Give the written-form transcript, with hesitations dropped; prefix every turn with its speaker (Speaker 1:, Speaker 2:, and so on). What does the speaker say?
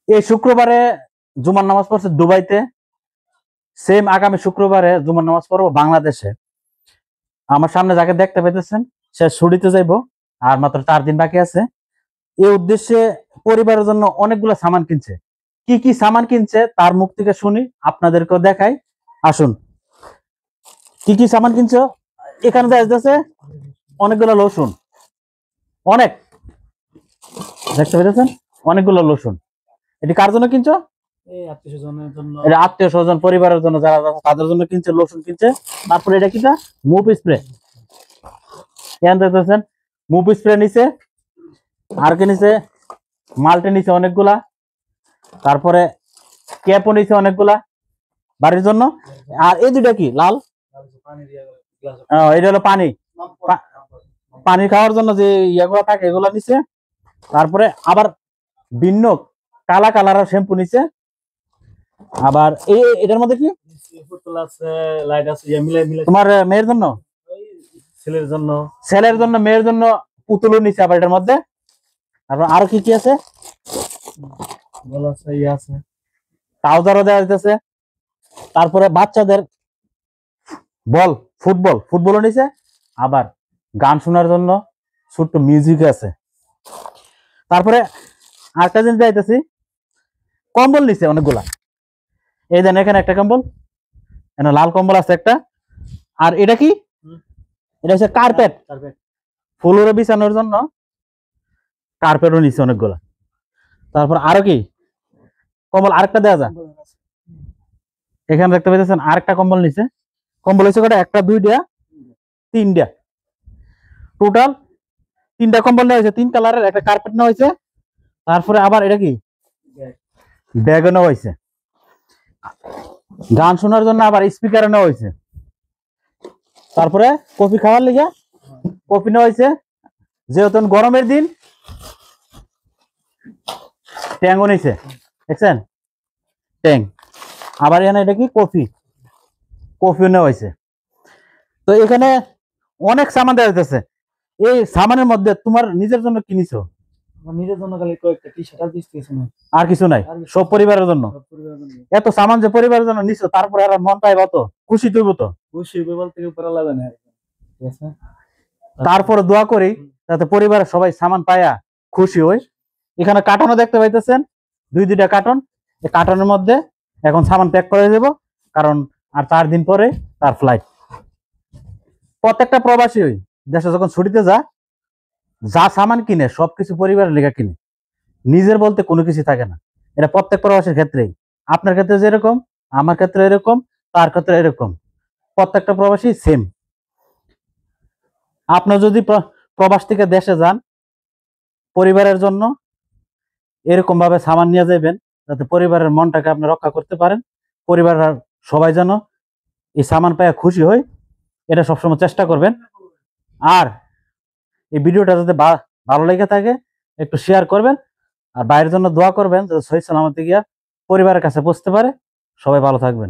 Speaker 1: এই শুক্রবারে জুমার নামাজ পড়ছে দুবাইতে, সেম আগামী শুক্রবারে জুমার নামাজ পড়বো বাংলাদেশে। আমার সামনে যাকে দেখতে পাইতেছেন সে ছুটিতে যাইবো, আর মাত্র 4 দিন বাকি আছে। এই উদ্দেশ্যে পরিবারের জন্য অনেকগুলো সামান কিনছে। কি কি সামান কিনছে তার মুখ থেকে শুনি, আপনাদেরকেও দেখাই। আসুন, কি কি সামান কিনছো। এখানে যাচ্ছে অনেকগুলো রসুন, অনেক দেখতে পেয়েছেন, অনেকগুলো রসুন। এটি কার জন্য কিনছো? এটা আত্মীয় স্বজন পরিবারের জন্য, যারা তাদের জন্য কিনছে, রসুন কিনছে। তারপরে এটা কিটা মুভ স্প্রে, দেখতেছেন মুভ স্প্রে নিচে, আর কি নিচে মাল্টে নিচে অনেকগুলা, তারপরে ক্যাপও নিচে অনেকগুলা বাড়ির জন্য। আর এই দুটা কি লাল, এটা হলো পানি, পানি খাওয়ার জন্য যে ইয়েগুলো থাকে এগুলো নিচে। তারপরে আবার ভিন্ন কালা কালার শ্যাম্পু নিচে। আবার এই এটার মধ্যে কি তোমার মেয়ের জন্য, ছেলের জন্য মেয়ের জন্য পুতুলও নিচে আবার এটার মধ্যে। তারপর আরো কি কি আছে, ট্রাউজারও দেওয়া যাইতেছে। তারপরে বাচ্চাদের বল, ফুটবলও নিচে। আবার গান শোনার জন্য ছোট্ট মিউজিক আছে। তারপরে আরেকটা জিনিস যাইতেছি, কম্বল নিচে অনেকগুলা। এই দেন এখানে একটা কম্বল, এখানে লাল কম্বল আছে একটা। আর এটা কি, এটা হচ্ছে কার্পেট, ফ্লোরে বিছানোর জন্য কার্পেটও নিচে অনেকগুলা। তারপর আরো কি কম্বল আরেকটা দেওয়া যায়, এখানে দেখতে পাইতেছেন আরেকটা কম্বল নিচে। কম্বল হচ্ছে কটা, একটা দুইটা তিনটা, টোটাল 3টা কম্বল নেওয়া হয়েছে, 3 কালারের একটা কার্পেট নেওয়া হয়েছে। তারপরে আবার এটা কি ব্যাগও নেওয়া হয়েছে, গান শোনার জন্য আবার স্পিকারও নেওয়া হয়েছে। তারপরে কফি খাওয়ার লিগে কফি নেওয়া হয়েছে, যেহেতু গরমের দিন ট্যাঙ্গও নিচে, দেখছেন ট্যাং। আবার এখানে এটা কি কফিও নেওয়া হয়েছে। তো এখানে অনেক সামান দেওয়া হইতেছে। এই সামানের মধ্যে তোমার নিজের জন্য কি নিছো?
Speaker 2: নিজের জন্য খালি কয়েকটা টি-শার্ট আর কিছু নাই,
Speaker 1: আর কিছু নাই, সব পরিবারের জন্য। এত সামান যে পরিবারের জন্য নিছো, তারপরে আর মন পাইবা তো, খুশি তুইব তো,
Speaker 2: খুশি বলতে থেকে পড়া লাগে না। ঠিক আছে,
Speaker 1: তারপরে দোয়া করি যাতে পরিবারের সবাই সামান পায়া খুশি হয়। এখানে কার্টনও দেখতে পাইতেছেন, 2-2টা কার্টন। এই কার্টনের মধ্যে এখন সামান প্যাক করে দেব, কারণ আর 4 দিন পরে তার ফ্লাইট। প্রত্যেকটা প্রবাসী ওই দেশে যখন ছুটিতে যা সামান কিনে সবকিছু পরিবারের লেখা কিনে, নিজের বলতে কোনো কিছু থাকে না। এটা প্রত্যেক প্রবাসীর ক্ষেত্রেই, আপনার ক্ষেত্রে যেরকম, আমার ক্ষেত্রে এরকম, তার ক্ষেত্রে এরকম, প্রত্যেকটা প্রবাসী সেম। আপনার যদি প্রবাস থেকে দেশে যান, পরিবারের জন্য এরকম ভাবে সামান নিয়ে যাবেন যাতে পরিবারের মনটাকে আপনি রক্ষা করতে পারেন, পরিবারের সবাই যেন এই সামান পায় খুশি হয়, এটা সবসময় চেষ্টা করবেন। আর এই ভিডিওটা যাতে ভালো লেগে থাকে একটু শেয়ার করবেন, আর বাইরের জন্য দোয়া করবেন যাতে সহি সালামতে গিয়া পরিবারের কাছে পৌঁছতে পারে। সবাই ভালো থাকবেন।